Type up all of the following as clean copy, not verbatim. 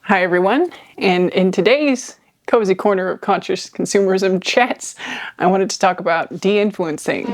Hi everyone, and in today's cozy corner of conscious consumerism chats, I wanted to talk about de-influencing.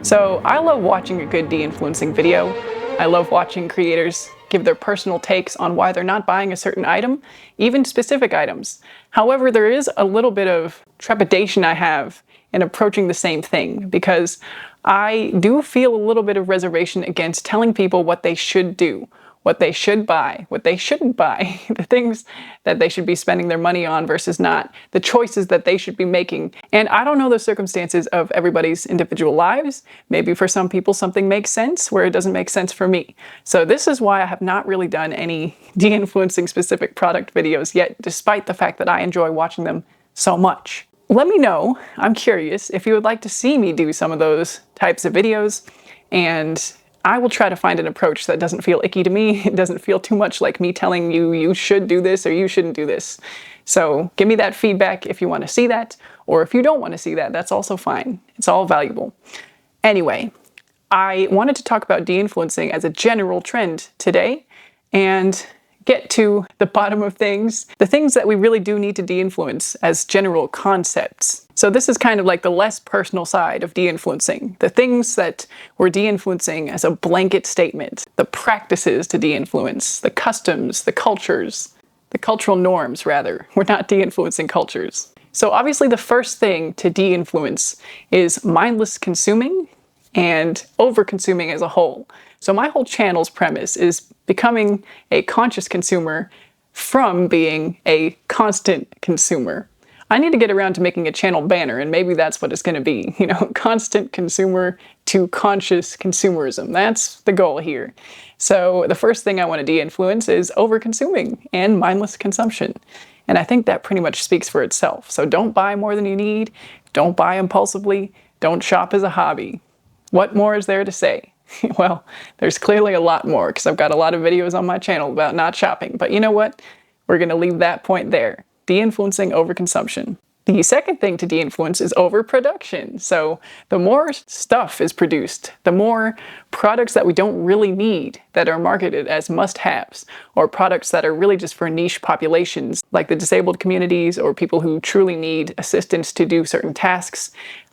So I love watching a good de-influencing video. I love watching creators give their personal takes on why they're not buying a certain item, even specific items. However, there is a little bit of trepidation I have in approaching the same thing, because I do feel a little bit of reservation against telling people what they should do, what they should buy, what they shouldn't buy, the things that they should be spending their money on versus not, the choices that they should be making. And I don't know the circumstances of everybody's individual lives. Maybe for some people something makes sense where it doesn't make sense for me. So this is why I have not really done any de-influencing specific product videos yet, despite the fact that I enjoy watching them so much. Let me know, I'm curious, if you would like to see me do some of those types of videos, and I will try to find an approach that doesn't feel icky to me. It doesn't feel too much like me telling you you should do this or you shouldn't do this. So give me that feedback if you want to see that, or if you don't want to see that, that's also fine. It's all valuable. Anyway, I wanted to talk about de-influencing as a general trend today and get to the bottom of things, the things that we really do need to de-influence as general concepts. So this is kind of like the less personal side of de-influencing, the things that we're de-influencing as a blanket statement, the practices to de-influence, the customs, the cultures, the cultural norms rather. We're not de-influencing cultures. So obviously the first thing to de-influence is mindless consuming and over-consuming as a whole. So my whole channel's premise is becoming a conscious consumer from being a constant consumer. I need to get around to making a channel banner, and maybe that's what it's going to be. You know, constant consumer to conscious consumerism. That's the goal here. So the first thing I want to de-influence is over-consuming and mindless consumption. And I think that pretty much speaks for itself. So don't buy more than you need. Don't buy impulsively. Don't shop as a hobby. What more is there to say? Well, there's clearly a lot more, because I've got a lot of videos on my channel about not shopping. But you know what? We're going to leave that point there. De-influencing overconsumption. The second thing to de-influence is overproduction. So the more stuff is produced, the more products that we don't really need that are marketed as must-haves, or products that are really just for niche populations, like the disabled communities or people who truly need assistance to do certain tasks,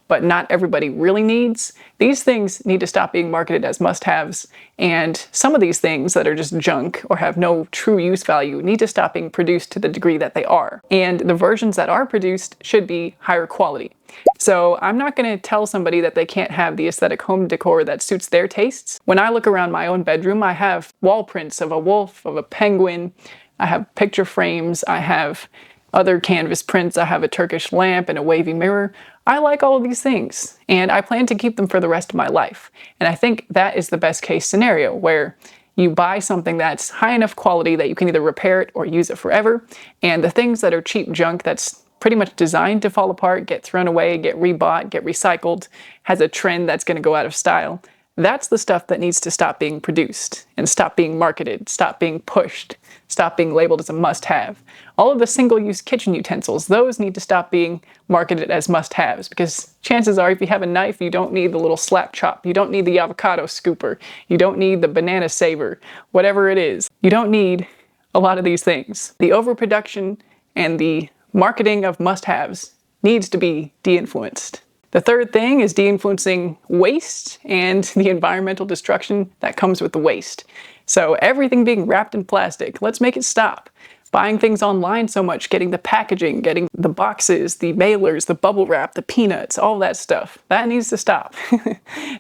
but not everybody really needs. These things need to stop being marketed as must-haves, and some of these things that are just junk or have no true use value need to stop being produced to the degree that they are. And the versions that are produced should be higher quality. So I'm not going to tell somebody that they can't have the aesthetic home decor that suits their tastes. When I look around my own bedroom, I have wall prints of a wolf, of a penguin, I have picture frames, I have other canvas prints, I have a Turkish lamp and a wavy mirror. I like all of these things, and I plan to keep them for the rest of my life. And I think that is the best case scenario, where you buy something that's high enough quality that you can either repair it or use it forever, and the things that are cheap junk that's pretty much designed to fall apart, get thrown away, get rebought, get recycled, has a trend that's going to go out of style, that's the stuff that needs to stop being produced and stop being marketed, stop being pushed, stop being labeled as a must-have. All of the single-use kitchen utensils, those need to stop being marketed as must-haves, because chances are if you have a knife, you don't need the little slap chop, you don't need the avocado scooper, you don't need the banana saver, whatever it is. You don't need a lot of these things. The overproduction and the marketing of must-haves needs to be de-influenced. The third thing is de-influencing waste and the environmental destruction that comes with the waste. So everything being wrapped in plastic, let's make it stop. Buying things online so much, getting the packaging, getting the boxes, the mailers, the bubble wrap, the peanuts, all that stuff. That needs to stop.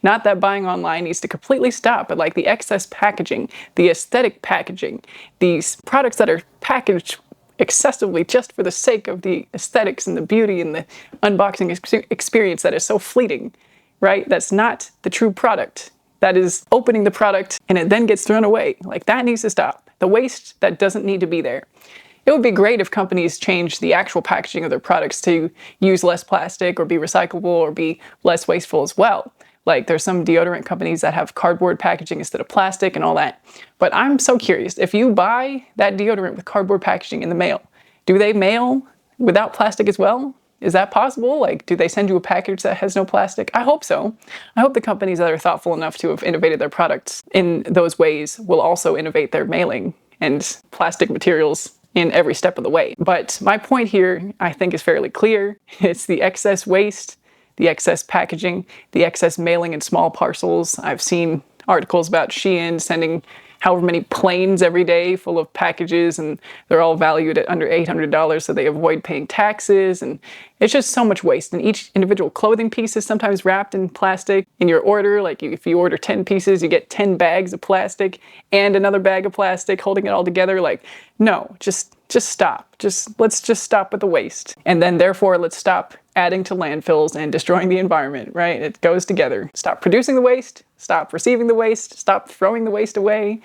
Not that buying online needs to completely stop, but like the excess packaging, the aesthetic packaging, these products that are packaged excessively just for the sake of the aesthetics and the beauty and the unboxing experience that is so fleeting, right? That's not the true product. That is opening the product and it then gets thrown away. Like, that needs to stop. The waste that doesn't need to be there. It would be great if companies changed the actual packaging of their products to use less plastic or be recyclable or be less wasteful as well. Like, there's some deodorant companies that have cardboard packaging instead of plastic and all that. But I'm so curious, if you buy that deodorant with cardboard packaging in the mail, do they mail without plastic as well? Is that possible? Like, do they send you a package that has no plastic? I hope so. I hope the companies that are thoughtful enough to have innovated their products in those ways will also innovate their mailing and plastic materials in every step of the way. But my point here, I think, is fairly clear. It's the excess waste, the excess packaging, the excess mailing in small parcels. I've seen articles about Shein sending however many planes every day full of packages, and they're all valued at under $800 so they avoid paying taxes. And it's just so much waste. And each individual clothing piece is sometimes wrapped in plastic. In your order, like if you order 10 pieces, you get 10 bags of plastic and another bag of plastic holding it all together. Like, no, just stop. Let's just stop with the waste. And then therefore, let's stop adding to landfills and destroying the environment, right? It goes together. Stop producing the waste, stop receiving the waste, stop throwing the waste away.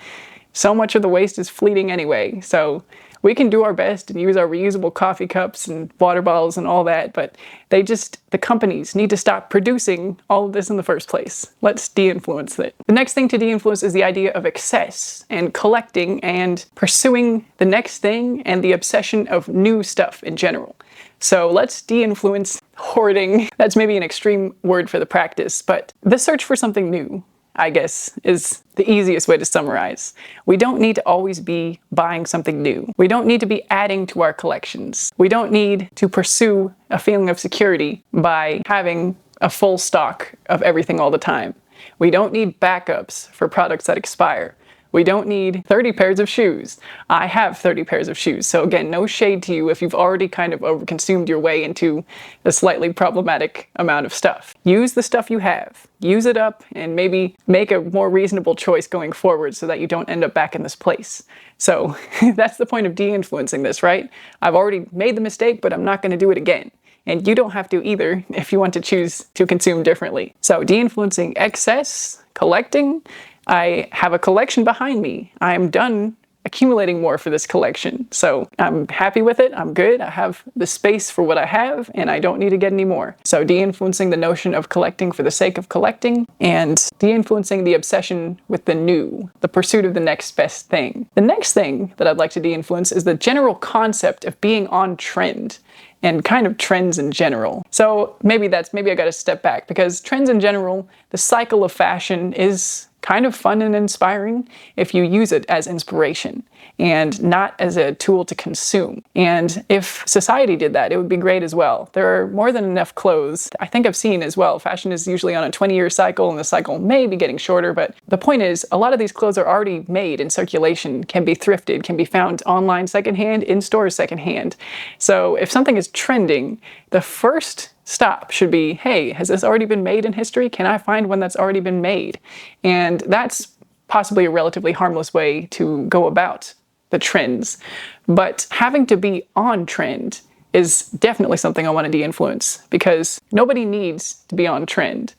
So much of the waste is fleeting anyway. So we can do our best and use our reusable coffee cups and water bottles and all that, but the companies need to stop producing all of this in the first place. Let's de-influence it. The next thing to de-influence is the idea of excess and collecting and pursuing the next thing and the obsession of new stuff in general. So let's de-influence hoarding. That's maybe an extreme word for the practice, but the search for something new, I guess, is the easiest way to summarize. We don't need to always be buying something new. We don't need to be adding to our collections. We don't need to pursue a feeling of security by having a full stock of everything all the time. We don't need backups for products that expire. We don't need 30 pairs of shoes. I have 30 pairs of shoes. So again, no shade to you if you've already kind of overconsumed your way into a slightly problematic amount of stuff. Use the stuff you have. Use it up and maybe make a more reasonable choice going forward so that you don't end up back in this place. So that's the point of de-influencing this, right? I've already made the mistake, but I'm not going to do it again. And you don't have to either if you want to choose to consume differently. So de-influencing excess, collecting. I have a collection behind me. I am done accumulating more for this collection. So I'm happy with it. I'm good. I have the space for what I have and I don't need to get any more. So de-influencing the notion of collecting for the sake of collecting and de-influencing the obsession with the new, the pursuit of the next best thing. The next thing that I'd like to de-influence is the general concept of being on trend and kind of trends in general. So maybe I gotta step back because trends in general, the cycle of fashion is kind of fun and inspiring if you use it as inspiration and not as a tool to consume. And if society did that, it would be great as well. There are more than enough clothes. I think I've seen as well, fashion is usually on a 20-year cycle and the cycle may be getting shorter, but the point is a lot of these clothes are already made in circulation, can be thrifted, can be found online secondhand, in stores secondhand. So if something is trending, the first stop should be, hey, has this already been made in history? Can I find one that's already been made? And that's possibly a relatively harmless way to go about the trends. But having to be on trend is definitely something I want to de-influence because nobody needs to be on trend.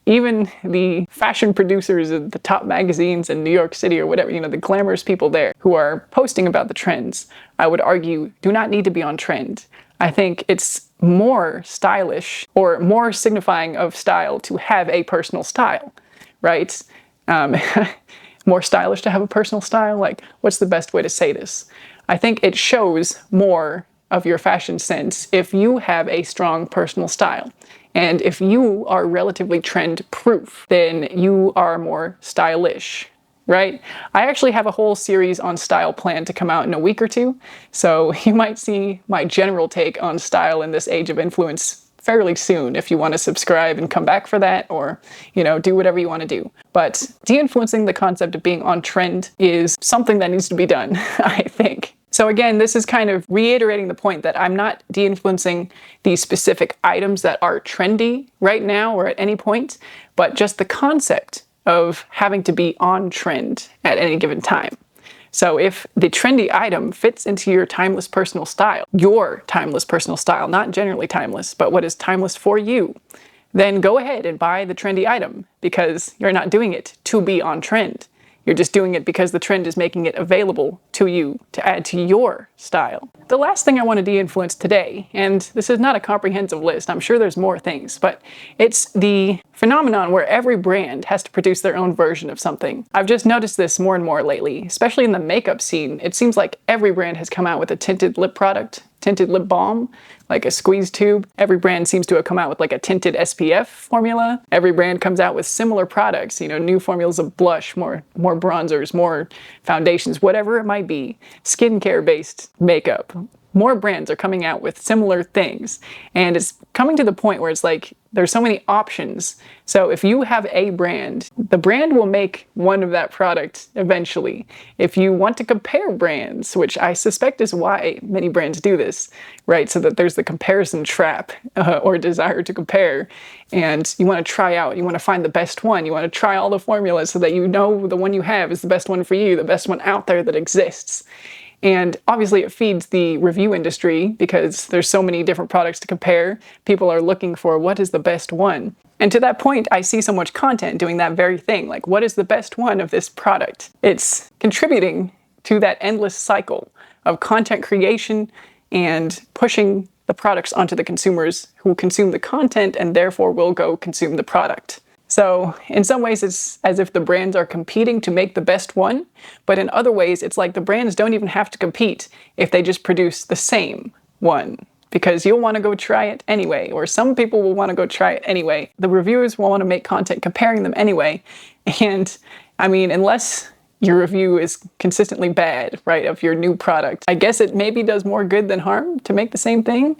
Even the fashion producers of the top magazines in New York City or whatever, the glamorous people there who are posting about the trends, I would argue, do not need to be on trend. I think it's more stylish or more signifying of style to have a personal style, right? More stylish to have a personal style? Like, what's the best way to say this? I think it shows more of your fashion sense if you have a strong personal style. And if you are relatively trend-proof, then you are more stylish, right? I actually have a whole series on style planned to come out in a week or two, so you might see my general take on style in this age of influence fairly soon if you want to subscribe and come back for that or, do whatever you want to do. But de-influencing the concept of being on trend is something that needs to be done, I think. So again, this is kind of reiterating the point that I'm not de-influencing these specific items that are trendy right now or at any point, but just the concept of having to be on trend at any given time. So if the trendy item fits into your timeless personal style, your timeless personal style, not generally timeless, but what is timeless for you, then go ahead and buy the trendy item because you're not doing it to be on trend. You're just doing it because the trend is making it available to you to add to your style. The last thing I want to de-influence today, and this is not a comprehensive list, I'm sure there's more things, but it's the phenomenon where every brand has to produce their own version of something. I've just noticed this more and more lately, especially in the makeup scene. It seems like every brand has come out with a tinted lip product tinted lip balm, like a squeeze tube. Every brand seems to have come out with like a tinted SPF formula. Every brand comes out with similar products, new formulas of blush, more bronzers, more foundations, whatever it might be. Skincare based makeup. More brands are coming out with similar things, and it's coming to the point where it's like there's so many options. So if you have a brand, the brand will make one of that product eventually. If you want to compare brands, which I suspect is why many brands do this, right? So that there's the comparison trap or desire to compare, and you want to try out, you want to find the best one, you want to try all the formulas so that you know the one you have is the best one for you, the best one out there that exists. And obviously it feeds the review industry because there's so many different products to compare. People are looking for what is the best one. And to that point, I see so much content doing that very thing. Like, what is the best one of this product? It's contributing to that endless cycle of content creation and pushing the products onto the consumers who consume the content and therefore will go consume the product. So in some ways it's as if the brands are competing to make the best one, but in other ways it's like the brands don't even have to compete if they just produce the same one, because you'll want to go try it anyway, or some people will want to go try it anyway. The reviewers will want to make content comparing them anyway, and I mean, unless your review is consistently bad, right, of your new product, I guess it maybe does more good than harm to make the same thing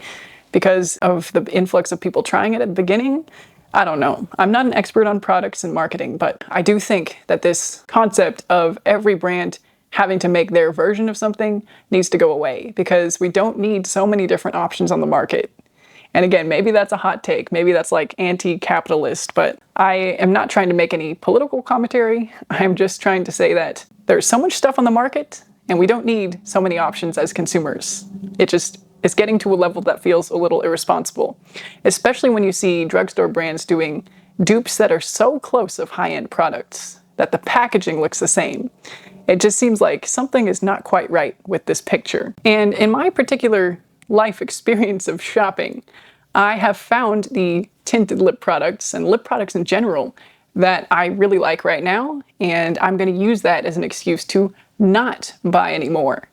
because of the influx of people trying it at the beginning. I don't know. I'm not an expert on products and marketing, but I do think that this concept of every brand having to make their version of something needs to go away, because we don't need so many different options on the market. And again, maybe that's a hot take. Maybe that's like anti-capitalist, but I am not trying to make any political commentary. I'm just trying to say that there's so much stuff on the market and we don't need so many options as consumers. It's getting to a level that feels a little irresponsible, especially when you see drugstore brands doing dupes that are so close of high-end products that the packaging looks the same. It just seems like something is not quite right with this picture. And in my particular life experience of shopping, I have found the tinted lip products and lip products in general that I really like right now, and I'm going to use that as an excuse to not buy anymore.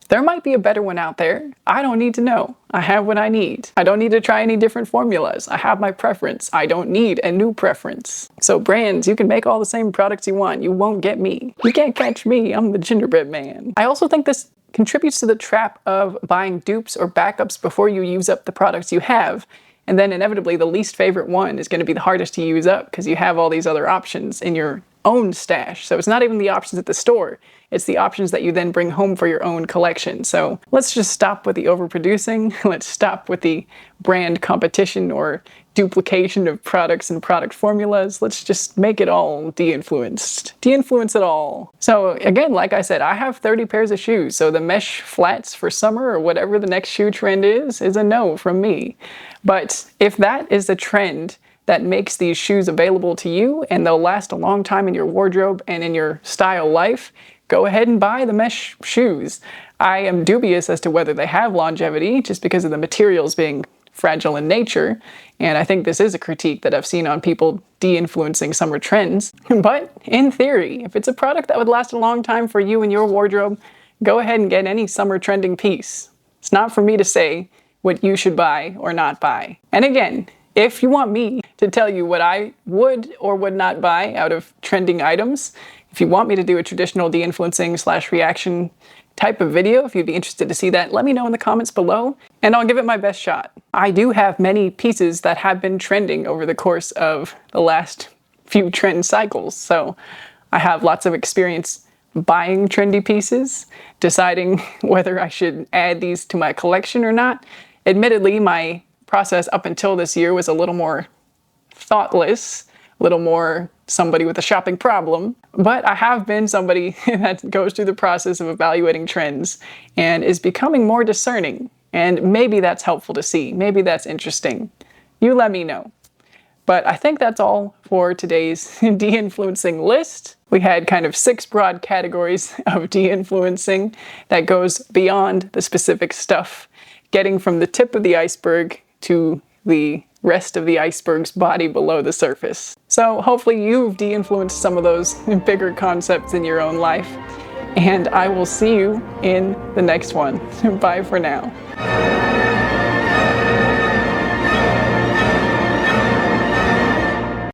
There might be a better one out there. I don't need to know. I have what I need. I don't need to try any different formulas. I have my preference. I don't need a new preference. So brands, you can make all the same products you want. You won't get me. You can't catch me. I'm the gingerbread man. I also think this contributes to the trap of buying dupes or backups before you use up the products you have. And then inevitably the least favorite one is going to be the hardest to use up because you have all these other options in your own stash. So it's not even the options at the store. It's the options that you then bring home for your own collection. So let's just stop with the overproducing. Let's stop with the brand competition or duplication of products and product formulas. Let's just make it all de-influenced. De-influence it all. So again, like I said, I have 30 pairs of shoes. So the mesh flats for summer or whatever the next shoe trend is a no from me. But if that is the trend that makes these shoes available to you and they'll last a long time in your wardrobe and in your style life, go ahead and buy the mesh shoes. I am dubious as to whether they have longevity just because of the materials being fragile in nature, and I think this is a critique that I've seen on people de-influencing summer trends. But in theory, if it's a product that would last a long time for you and your wardrobe, go ahead and get any summer trending piece. It's not for me to say what you should buy or not buy. And again, if you want me to tell you what I would or would not buy out of trending items, if you want me to do a traditional de-influencing / reaction type of video, if you'd be interested to see that, let me know in the comments below, and I'll give it my best shot. I do have many pieces that have been trending over the course of the last few trend cycles, so I have lots of experience buying trendy pieces, deciding whether I should add these to my collection or not. Admittedly, my process up until this year was a little more thoughtless, a little more somebody with a shopping problem, but I have been somebody that goes through the process of evaluating trends and is becoming more discerning, and maybe that's helpful to see. Maybe that's interesting. You let me know. But I think that's all for today's de-influencing list. We had kind of 6 broad categories of de-influencing that goes beyond the specific stuff, getting from the tip of the iceberg to the rest of the iceberg's body below the surface. So hopefully you've de-influenced some of those bigger concepts in your own life. and I will see you in the next one. Bye for now.